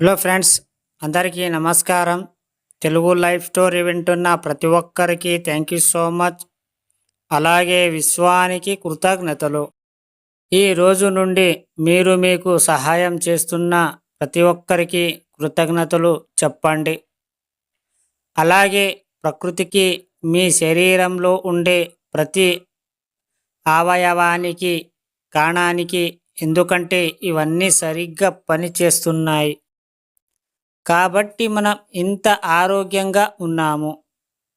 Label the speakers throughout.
Speaker 1: Hello friends, అందరికీ నమస్కారం. Telugu life story వింటున్న ప్రతి ఒక్కరికి థ్యాంక్ యూ సో మచ్. అలాగే విశ్వానికి కృతజ్ఞతలు. ఈ రోజు నుండి మీరు మీకు సహాయం చేస్తున్న ప్రతి ఒక్కరికి కృతజ్ఞతలు చెప్పండి. అలాగే ప్రకృతికి, మీ శరీరంలో ఉండే ప్రతి అవయవానికి, కణానికి, ఎందుకంటే ఇవన్నీ సరిగ్గా పనిచేస్తున్నాయి కాబట్టి మనం ఇంత ఆరోగ్యంగా ఉన్నాము.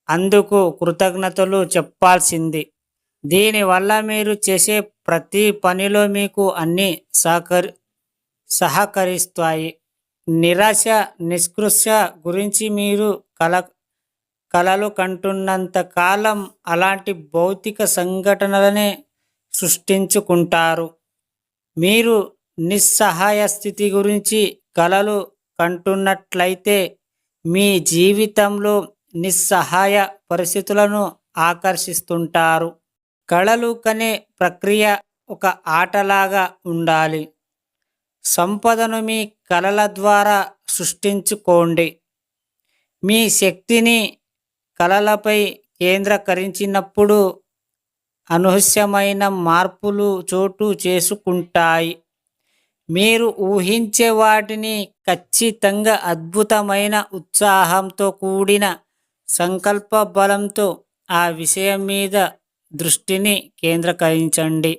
Speaker 1: అందుకు కృతజ్ఞతలు చెప్పాల్సింది. దీనివల్ల మీరు చేసే ప్రతి పనిలో మీకు అన్నీ సహకరిస్తాయి. నిరాశ, నిస్పృహ గురించి మీరు కలలు కంటున్నంత కాలం అలాంటి భౌతిక సంఘటనలనే సృష్టించుకుంటారు. మీరు నిస్సహాయ స్థితి గురించి కలలు కంటున్నట్లయితే మీ జీవితంలో నిస్సహాయ పరిస్థితులను ఆకర్షిస్తుంటారు. కలలు కనే ప్రక్రియ ఒక ఆటలాగా ఉండాలి. సంపదను మీ కలల ద్వారా సృష్టించుకోండి. మీ శక్తిని కలలపై కేంద్రీకరించినప్పుడు అనూహ్యమైన మార్పులు చోటు చేసుకుంటాయి. మీరు ఊహించే వాటిని ఖచ్చితంగా అద్భుతమైన ఉత్సాహంతో కూడిన సంకల్ప బలంతో ఆ విషయం మీద దృష్టిని కేంద్రీకరించండి.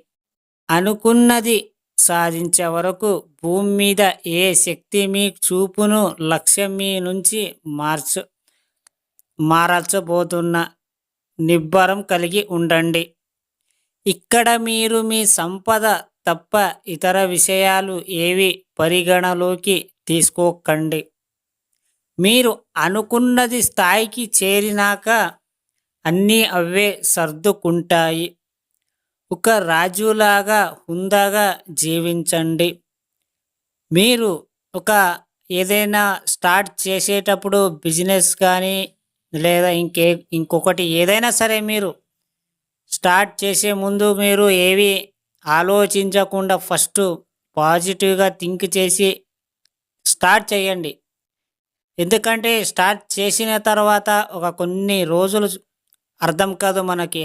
Speaker 1: అనుకున్నది సాధించే వరకు భూమి మీద ఏ శక్తి మీ చూపును లక్ష్యం మీ నుంచి మారచబోతున్న నిబ్బరం కలిగి ఉండండి. ఇక్కడ మీరు మీ సంపద తప్ప ఇతర విషయాలు ఏవి పరిగణలోకి తీసుకోకండి. మీరు అనుకున్నది స్థాయికి చేరినాక అన్నీ అవే సర్దుకుంటాయి. ఒక రాజులాగా హుందాగా జీవించండి. మీరు ఏదైనా స్టార్ట్ చేసేటప్పుడు బిజినెస్ కానీ లేదా ఇంకొకటి ఏదైనా సరే మీరు స్టార్ట్ చేసే ముందు మీరు ఏవి ఆలోచించకుండా ఫస్ట్ పాజిటివ్గా థింక్ చేసి స్టార్ట్ చేయండి. ఎందుకంటే స్టార్ట్ చేసిన తర్వాత కొన్ని రోజులు అర్థం కాదు మనకి.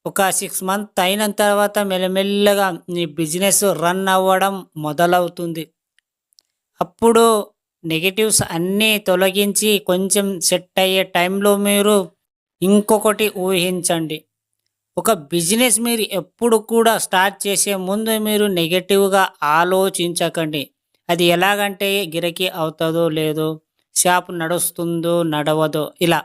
Speaker 1: ఒక 6 మంత్ అయిన తర్వాత మెల్లమెల్లగా మీ బిజినెస్ రన్ అవ్వడం మొదలవుతుంది. అప్పుడు నెగిటివ్స్ అన్నీ తొలగించి కొంచెం సెట్ అయ్యే టైంలో మీరు ఇంకొకటి ఊహించండి. ఒక బిజినెస్ మీరు ఎప్పుడు కూడా స్టార్ట్ చేసే ముందు మీరు నెగటివ్గా ఆలోచించకండి. అది ఎలాగంటే గిరకీ అవుతుందో లేదో, షాప్ నడుస్తుందో నడవదో, ఇలా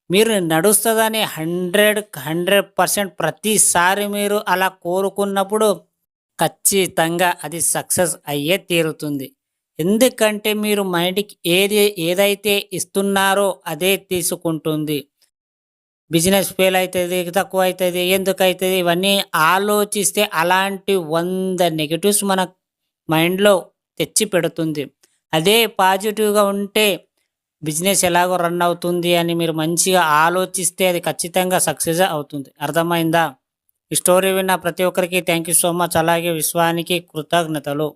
Speaker 1: మీరు నడుస్తుందని 100% ప్రతిసారి మీరు అలా కోరుకున్నప్పుడు ఖచ్చితంగా అది సక్సెస్ అయ్యే తీరుతుంది. ఎందుకంటే మీరు మైండ్కి ఏదైతే ఇస్తున్నారో అదే తీసుకుంటుంది. బిజినెస్ ఫెయిల్ అవుతుంది, తక్కువ అవుతుంది, ఎందుకు అవుతుంది, ఇవన్నీ ఆలోచిస్తే అలాంటి 100 నెగిటివ్స్ మన మైండ్లో తెచ్చి పెడుతుంది. అదే పాజిటివ్గా ఉంటే బిజినెస్ ఎలాగో రన్ అవుతుంది అని మీరు మంచిగా ఆలోచిస్తే అది ఖచ్చితంగా సక్సెస్ అవుతుంది. అర్థమైందా? ఈ స్టోరీ విన్న ప్రతి ఒక్కరికి థ్యాంక్ యూ సో మచ్. అలాగే విశ్వానికి కృతజ్ఞతలు.